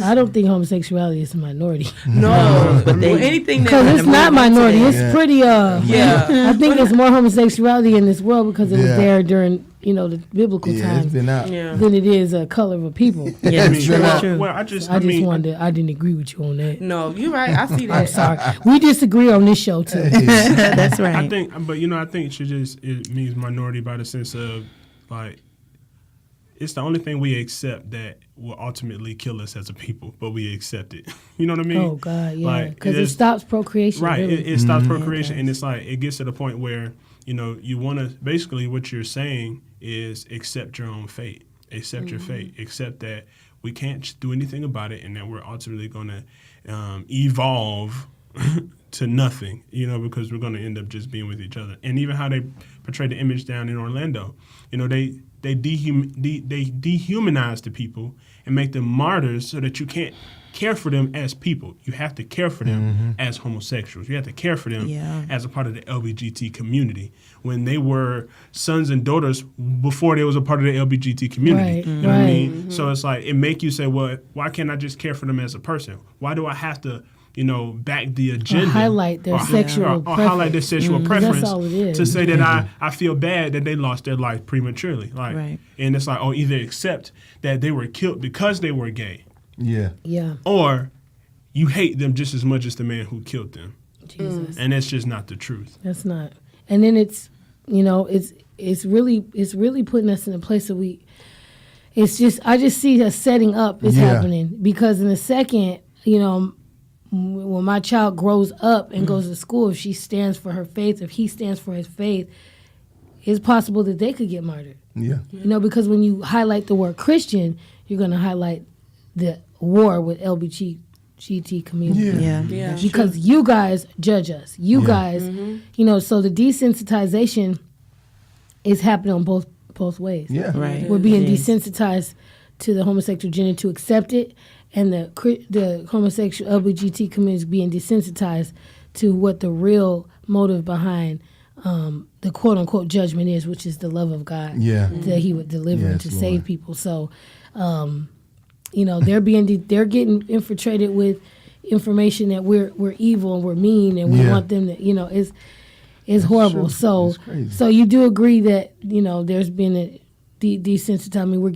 I don't think homosexuality is a minority. No, but anything that, because it's not minority, it's pretty. I think it's more homosexuality in this world because it was there during, you know, the biblical times, it's been out. than it is a color of a people. Well, I just wanted. I didn't agree with you on that. No, you're right. I see that. I'm sorry. We disagree on this show too. That's right. I think, but you know, I think it means minority by the sense of like, it's the only thing we accept that will ultimately kill us as a people, but we accept it. You know what I mean? Oh God, yeah. Because it stops procreation. Right. Really. It stops procreation, and it's like it gets to the point where, you know, you want to basically what you're saying is accept your own fate, accept your fate, accept that we can't do anything about it, and that we're ultimately going to evolve to nothing, you know, because we're going to end up just being with each other. And even how they portray the image down in Orlando, you know, they dehumanize the people and make them martyrs so that you can't care for them as people. You have to care for them as homosexuals. You have to care for them as a part of the LGBT community when they were sons and daughters before they was a part of the LGBT community. Right, you know what I mean? So it's like, it make you say, well, why can't I just care for them as a person? Why do I have to, you know, back the agenda? Or highlight their sexual preference. Or highlight their sexual preference. That's all it is. To say that I feel bad that they lost their life prematurely. Like, and it's like, oh, either accept that they were killed because they were gay. Yeah. Or you hate them just as much as the man who killed them. Jesus. And that's just not the truth. That's not. And then it's, you know, it's really putting us in a place that I just see a setting up is happening, because in a second, you know, when my child grows up and goes to school, if she stands for her faith, if he stands for his faith, it's possible that they could get martyred. Yeah. You know, because when you highlight the word Christian, you're going to highlight the war with LGBT community. Yeah. Because you guys judge us. You guys, you know, so the desensitization is happening on both ways. Yeah. Right. We're being desensitized to the homosexual gender to accept it, and the homosexual LGBT community is being desensitized to what the real motive behind the quote unquote judgment is, which is the love of God that He would deliver to save people. So, you know, they're getting infiltrated with information that we're evil and we're mean and we want them to, you know, it's horrible. So you do agree that, you know, there's been a desensitized. I mean, we're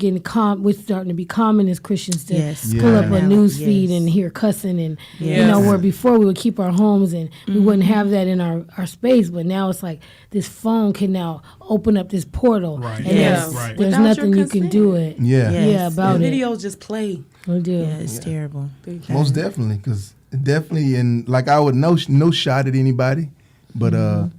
starting to be common as Christians to pull up a news feed and hear cussing and you know, where before we would keep our homes and we wouldn't have that in our space, but now it's like this phone can now open up this portal and there's nothing you can do it about it. Videos just play. We do. Yeah, it's terrible. Most definitely, because and like I would no shot at anybody, but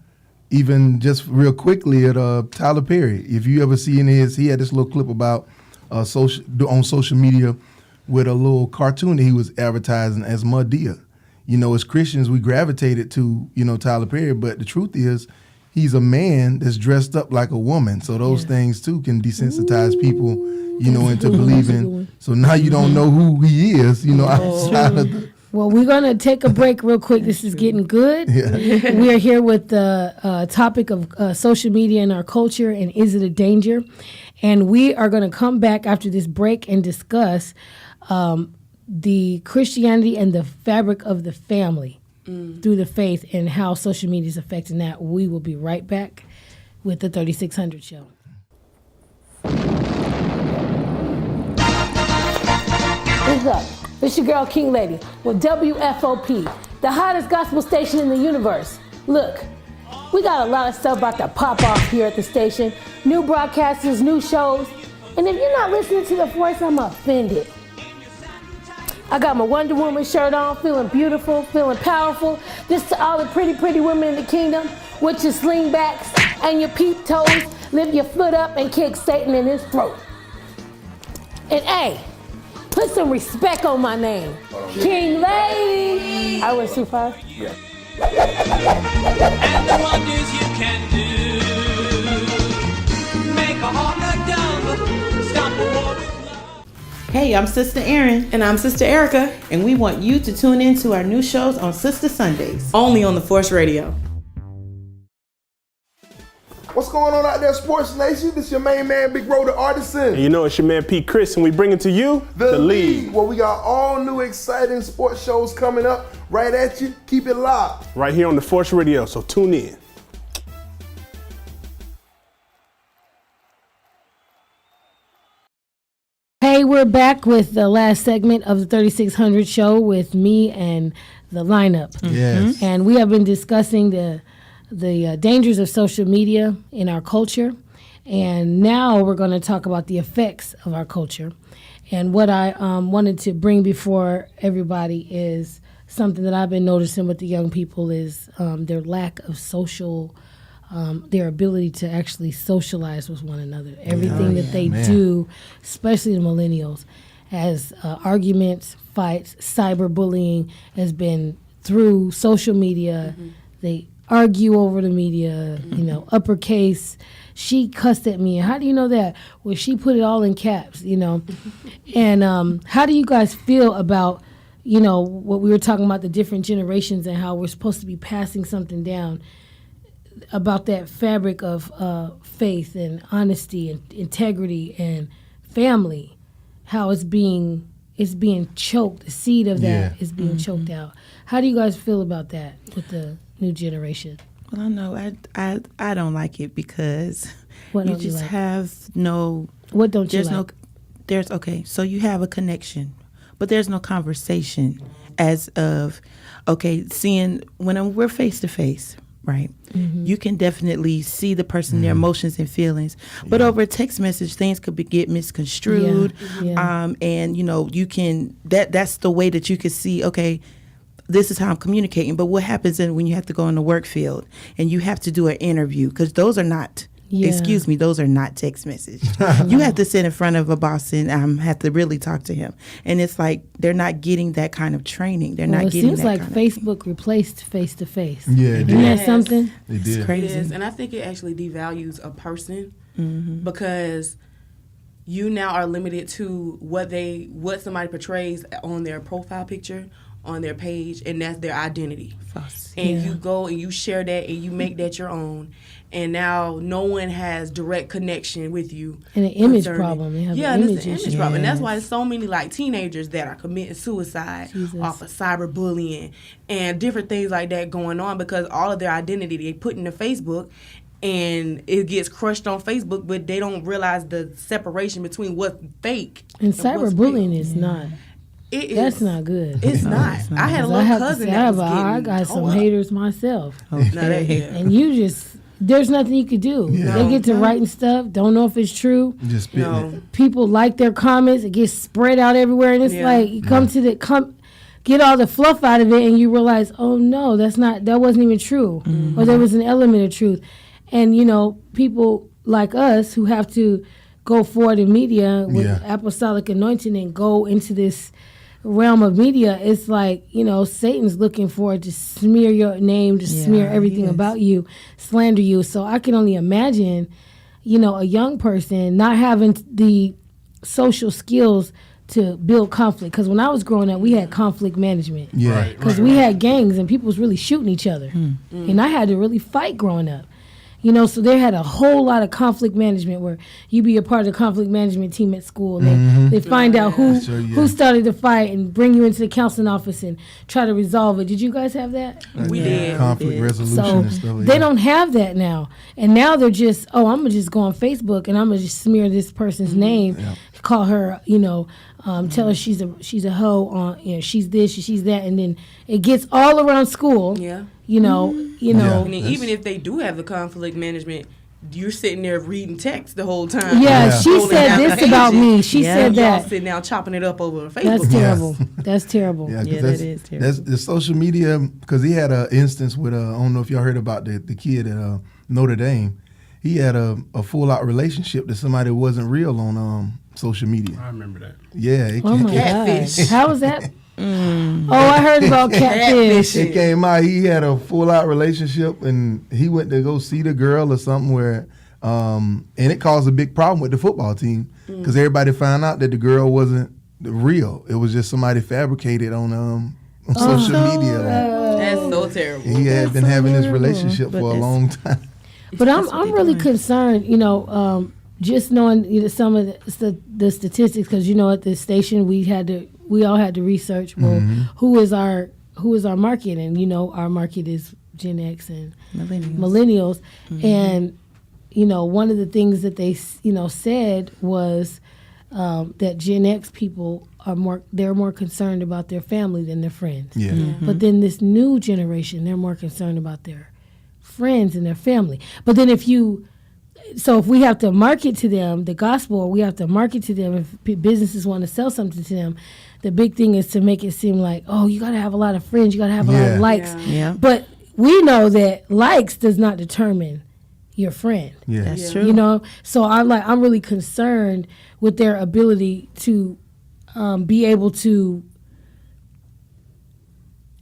even just real quickly at Tyler Perry, if you ever see he had this little clip about on social media with a little cartoon that he was advertising as Madea. as Christians, we gravitated to, Tyler Perry. But the truth is, he's a man that's dressed up like a woman. So those things, too, can desensitize people, into believing. So now you don't know who he is, outside of the... Well, we're going to take a break real quick. This is getting good. Yeah. We are here with the topic of social media in our culture and is it a danger? And we are going to come back after this break and discuss the Christianity and the fabric of the family through the faith and how social media is affecting that. We will be right back with the 3600 Show. What's up? It's your girl, King Lady, with WFOP, the hottest gospel station in the universe. Look, we got a lot of stuff about to pop off here at the station. New broadcasters, new shows. And if you're not listening to the voice, I'm offended. I got my Wonder Woman shirt on, feeling beautiful, feeling powerful. This to all the pretty, pretty women in the kingdom with your slingbacks and your peep toes. Lift your foot up and kick Satan in his throat. And hey, put some respect on my name. King Lady. I was 2-5. Yeah. And the wonders you can do. Make a heart look down, stop a war. Hey, I'm Sister Erin. And I'm Sister Erica. And we want you to tune in to our new shows on Sister Sundays. Only on the Force Radio. What's going on out there, Sports Nation? This your main man, Big Road the Artisan. And it's your man, Pete Chris, and we bring it to you, The Lead. Well, we got all new exciting sports shows coming up right at you. Keep it locked. Right here on the Force Radio, so tune in. Hey, we're back with the last segment of the 3600 Show with me and the lineup. Yes. And we have been discussing the dangers of social media in our culture. And now we're going to talk about the effects of our culture. And what I wanted to bring before everybody is something that I've been noticing with the young people is their lack of social, their ability to actually socialize with one another. Everything that they do, especially the millennials, as arguments, fights, cyberbullying has been through social media. They argue over the media, uppercase. She cussed at me. How do you know that? Well, she put it all in caps, And how do you guys feel about, what we were talking about, the different generations and how we're supposed to be passing something down about that fabric of faith and honesty and integrity and family, how it's being choked. The seed of that is being choked out. How do you guys feel about that with the new generation? Well, I know I don't like it because What you don't you just like? have no. What don't you there's like? There's okay. So you have a connection, but there's no conversation as of seeing when we're face to face. Right. Mm-hmm. You can definitely see the person, their emotions and feelings. But over a text message, things could get misconstrued. Yeah. And, you can, that's the way that you can see, okay, this is how I'm communicating. But what happens when you have to go in the work field and you have to do an interview? Because those are not, those are not text messages. You have to sit in front of a boss and have to really talk to him. And it's like they're not getting that kind of training. They're not getting that. It seems like Facebook replaced face to face. Yeah, it Isn't did. that something? It did. It's crazy. It is, and I think it actually devalues a person because you now are limited to what somebody portrays on their profile picture, on their page, and that's their identity. False. And you go and you share that and you make that your own. And now no one has direct connection with you. And an image problem. They have an it's an image problem. And that's why there's so many teenagers that are committing suicide off of cyberbullying and different things like that going on because all of their identity they put into Facebook and it gets crushed on Facebook, but they don't realize the separation between what's fake. And cyberbullying is not. That's not good. It's not. I had a little cousin that was I got some haters myself. Okay. And there's nothing you could do. Yeah. They get to writing stuff, don't know if it's true. Just spitting it. People like their comments, it gets spread out everywhere, and it's like you get all the fluff out of it, and you realize, oh no, that wasn't even true, or there was an element of truth. And people like us who have to go forward in media with apostolic anointing and go into this realm of media, it's like, you know, Satan's looking for to smear your name, to smear everything about you, slander you. So I can only imagine, you know, a young person not having the social skills to build conflict. Because when I was growing up, we had conflict management. Yeah. Because we had gangs and people was really shooting each other. And I had to really fight growing up. You know, so they had a whole lot of conflict management where you be a part of the conflict management team at school. And they find out who started the fight and bring you into the counseling office and try to resolve it. Did you guys have that? We did. Conflict resolution So and stuff like they that. don't have that now. And now they're just, I'm going to just go on Facebook and I'm going to just smear this person's name, call her, you know, tell her she's a hoe, you know, she's this, she's that. And then it gets all around school. Yeah. You know. And then even if they do have the conflict management, you're sitting there reading text the whole time. Yeah, she said this about me. She said that. Y'all sitting down chopping it up over Facebook. That's terrible. That's terrible. Yeah, that is terrible. That's the social media, because he had an instance with, I don't know if y'all heard about the kid at Notre Dame. He had a full-out relationship to somebody that wasn't real on social media. I remember that. Yeah. Oh, my gosh. How was that? Oh, I heard about catfish. It came out, he had a full-out relationship, and he went to go see the girl or something where, and it caused a big problem with the football team because everybody found out that the girl wasn't real. It was just somebody fabricated on social media. That's so terrible. He had been having this relationship for a long time. But I'm really concerned, you know, just knowing, you know, some of the statistics, because, you know, at this station we all had to research, well, who is our market, and, you know, our market is Gen X and millennials. And, you know, one of the things that they, you know, said was that Gen X people they're more concerned about their family than their friends. But then this new generation, they're more concerned about their friends and their family. But then if we have to market to them the gospel, we have to market to them, if businesses want to sell something to them, the big thing is to make it seem like, oh, you got to have a lot of friends, you got to have a lot of likes. But we know that likes does not determine your friend. That's true. You know, so I'm really concerned with their ability to be able to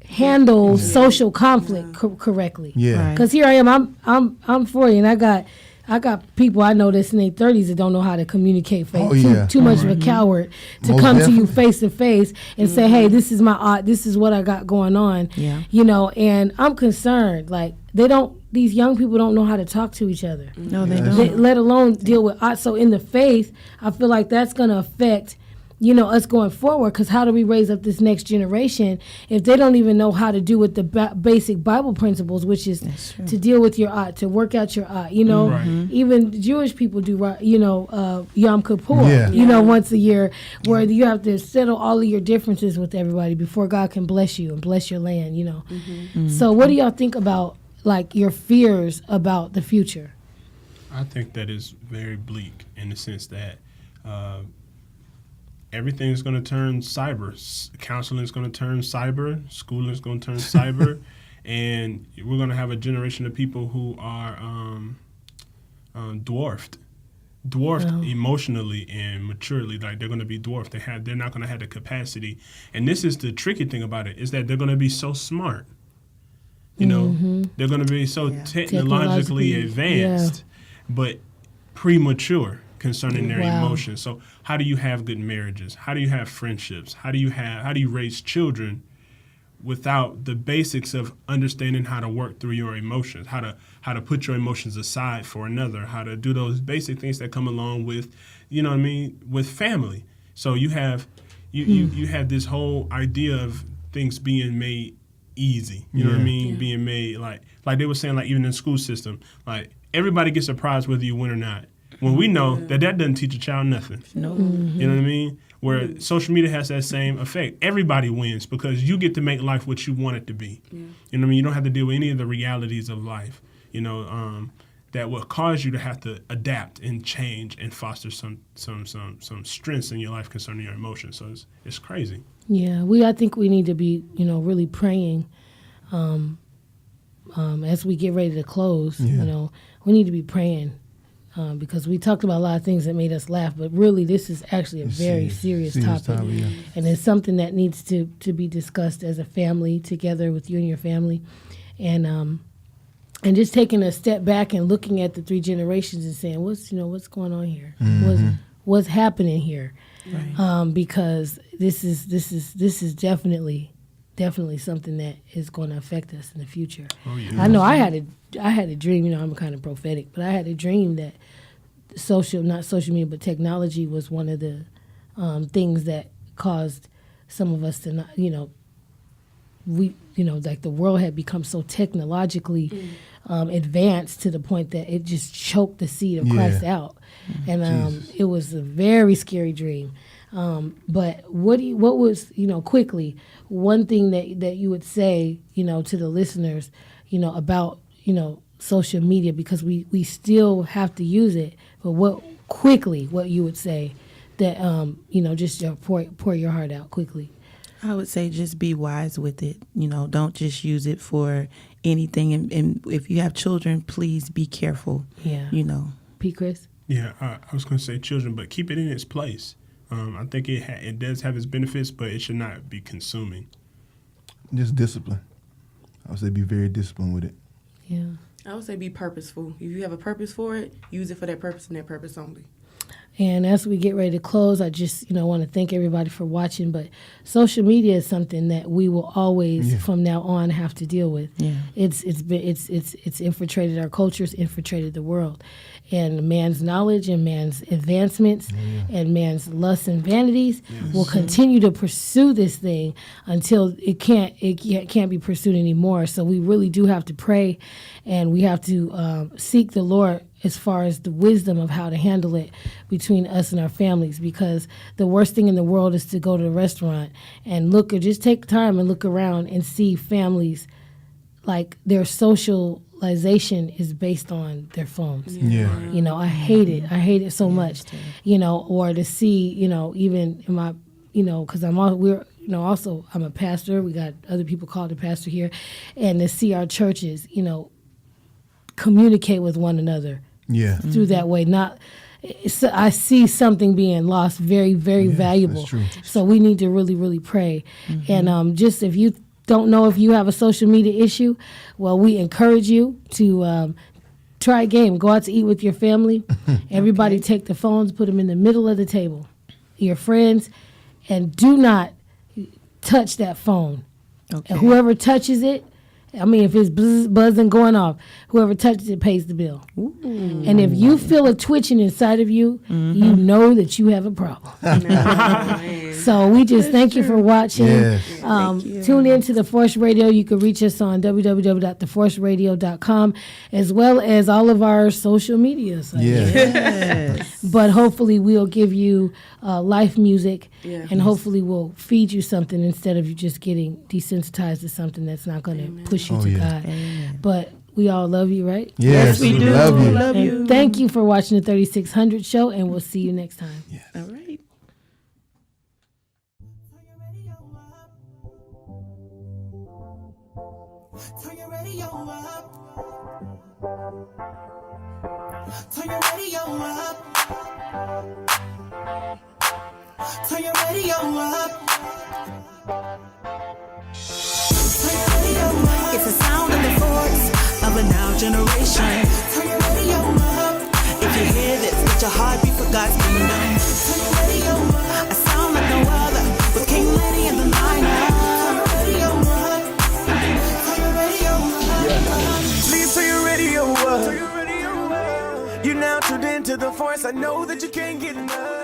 handle social conflict correctly. Because here I am, I'm 40, and I got people I know that's in their 30s that don't know how to communicate. Too much of a coward to Most come definitely. to you face to face and say, hey, this is my art, this is what I got going on. You know, and I'm concerned. Like, these young people don't know how to talk to each other. No, they don't. Let alone deal with art. So in the faith, I feel like that's going to affect, you know, us going forward, because how do we raise up this next generation if they don't even know how to do with the basic Bible principles, which is to deal with your art, to work out your art, you know. Even Jewish people do, you know, Yom Kippur, you know, once a year, where you have to settle all of your differences with everybody before God can bless you and bless your land, you know. So what do y'all think about, like, your fears about the future? I think that is very bleak in the sense that everything is going to turn cyber. Counseling is going to turn cyber. Schooling is going to turn cyber. And we're going to have a generation of people who are dwarfed emotionally and maturely. Like, they're going to be dwarfed. They're not going to have the capacity. And this is the tricky thing about it, is that they're going to be so smart. You know, they're going to be so technologically advanced, but premature concerning their emotions. So how do you have good marriages? How do you have friendships? How do you raise children without the basics of understanding how to work through your emotions, how to put your emotions aside for another, how to do those basic things that come along with, you know what I mean, with family. So you have you have this whole idea of things being made easy, you know what I mean, being made like they were saying, like, even in the school system, like, everybody gets a prize whether you win or not. When we know that doesn't teach a child nothing. No. You know what I mean? Where social media has that same effect. Everybody wins because you get to make life what you want it to be. You know what I mean? You don't have to deal with any of the realities of life, you know, that will cause you to have to adapt and change and foster some strengths in your life concerning your emotions. So it's crazy. Yeah, I think we need to be, you know, really praying as we get ready to close. You know, we need to be praying because we talked about a lot of things that made us laugh, but really this is actually a very serious topic. And it's something that needs to be discussed as a family together with you and your family. And just taking a step back and looking at the 3 generations and saying, what's going on here? What's happening here? Right. Because this is definitely something that is going to affect us in the future. Oh, yeah. I know I had a dream, I'm kind of prophetic, but I had a dream that not social media, but technology was one of the things that caused some of us to not, like the world had become so technologically advanced to the point that it just choked the seed of Christ out. And it was a very scary dream. But what was, quickly, one thing that you would say, to the listeners, about, social media, because we still have to use it, but what you would say that, just pour your heart out quickly. I would say just be wise with it. Don't just use it for anything. And if you have children, please be careful. Yeah. P. Chris? Yeah, I was going to say children, but keep it in its place. I think it does have its benefits, but it should not be consuming. Just discipline. I would say be very disciplined with it. Yeah. I would say be purposeful. If you have a purpose for it, use it for that purpose and that purpose only. And as we get ready to close, I just, want to thank everybody for watching. But social media is something that we will always, from now on, have to deal with. Yeah. It's infiltrated our culture, it's infiltrated the world, and man's knowledge and man's advancements and man's lusts and vanities will continue to pursue this thing until it can't be pursued anymore. So we really do have to pray, and we have to seek the Lord as far as the wisdom of how to handle it between us and our families, because the worst thing in the world is to go to a restaurant and just take time and look around and see families like their socialization is based on their phones. Yeah. I hate it. I hate it so much. Or to see, even in my, because I'm a pastor. We got other people called a pastor here, and to see our churches, communicate with one another. Yeah. Through that way. I see something being lost very, very valuable. That's true. So we need to really, really pray. And just if you don't know if you have a social media issue, well, we encourage you to try a game. Go out to eat with your family. Everybody take the phones, put them in the middle of the table. Your friends, and do not touch that phone. Okay. And whoever touches it, if it's buzzing going off, whoever touches it pays the bill. Ooh. And if you feel a twitching inside of you, you know that you have a problem. So we just thank you for watching. Yes. Tune in to The Force Radio. You can reach us on www.theforceradio.com, as well as all of our social media sites. Yes. But hopefully we'll give you life music, and hopefully we'll feed you something instead of you just getting desensitized to something that's not going to push you to God. Amen. But we all love you, right? Yes, we do. Love you. And thank you for watching the 3600 show, and we'll see you next time. Yes. All right. Turn your radio up. Turn your radio up. Turn your radio up. It's the sound of the voice of a now generation. Turn your radio up. If you hear this, let your heart beat for God's kingdom. Turn your radio up. A sound like no other, with King Lenny and the lineup. Turn your radio up. Turn your radio up. Please turn your radio up. Turn your radio up. You now tuned into the Force. I know that you can't get enough.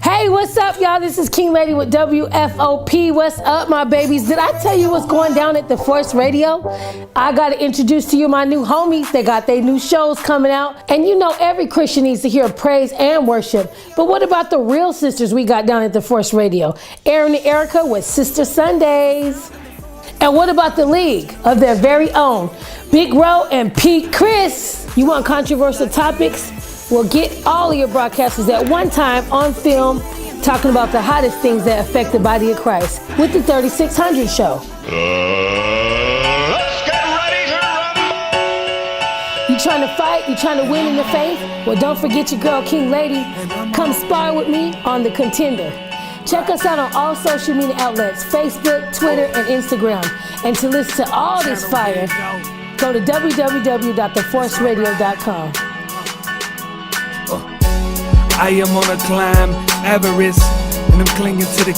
Hey, what's up, y'all? This is King Lady with WFOP. What's up, my babies? Did I tell you what's going down at The Force Radio? I got to introduce to you my new homies. They got their new shows coming out. And every Christian needs to hear praise and worship. But what about the real sisters we got down at The Force Radio? Aaron and Erica with Sister Sundays. And what about the League of their very own? Big Ro and Pete Chris. You want controversial topics? Well, get all of your broadcasters at one time on film talking about the hottest things that affect the body of Christ with the 3600 show. Let's get ready to rumble! You You trying to fight? You trying to win in the faith? Well, don't forget your girl, King Lady. Come spar with me on The Contender. Check us out on all social media outlets, Facebook, Twitter, and Instagram. And to listen to all this fire, go to www.theforceradio.com. I am on a climb, Everest, and I'm clinging to the